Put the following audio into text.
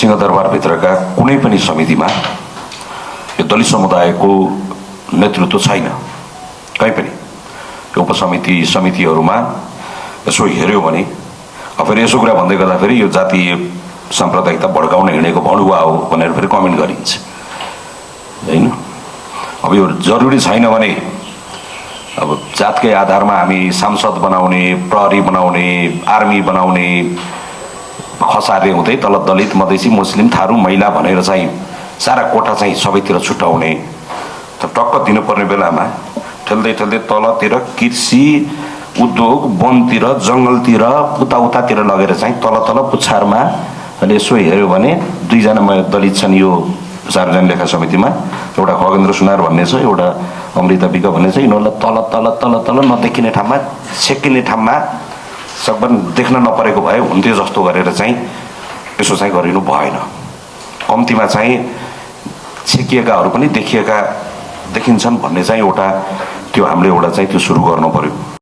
सिंहदरबारभित्रका कुनै पनि समितिमा यो दलित समुदायको नेतृत्व छैन, कहीँ पनि। यो उपसमिति समितिहरूमा यसो हेऱ्यो भने फेरि यसो कुरा भन्दै गर्दाखेरि यो जातीय साम्प्रदायिकता भड्काउन हिँडेको भणुवा हो भनेर फेरि कमेन्ट गरिन्छ, होइन? अब यो जरुरी छैन भने अब जातकै आधारमा हामी सांसद बनाउने, प्रहरी बनाउने, आर्मी बनाउने, खसारे हुँदै तल दलित, मधेसी, मुस्लिम, थारू, महिला भनेर चाहिँ सारा कोठा चाहिँ सबैतिर छुट्याउने, त टक्क दिनुपर्ने बेलामा ठेल्दै ठेल्दै तलतिर कृषि, उद्योग, वनतिर, जङ्गलतिर, उतातिर लगेर चाहिँ तल पुच्छारमा अहिले यसो हेऱ्यो भने दुईजना दलित छन् यो सार्वजनिक लेखा समितिमा, एउटा खगेन्द्र सुनार भन्ने छ, एउटा अमृता विक भन्ने छ। यिनीहरूलाई तल नदेखिने ठाउँमा, छेकिने ठाउँमा सकभर देख्न नपरेको भए हुन्थ्यो जस्तो गरेर चाहिँ यसो चाहिँ गरिनु भएन। कम्तीमा चाहिँ छेकिएकाहरू पनि देखिन्छन् भन्ने चाहिँ एउटा त्यो हामीले एउटा चाहिँ त्यो सुरु गर्नु पर्यो।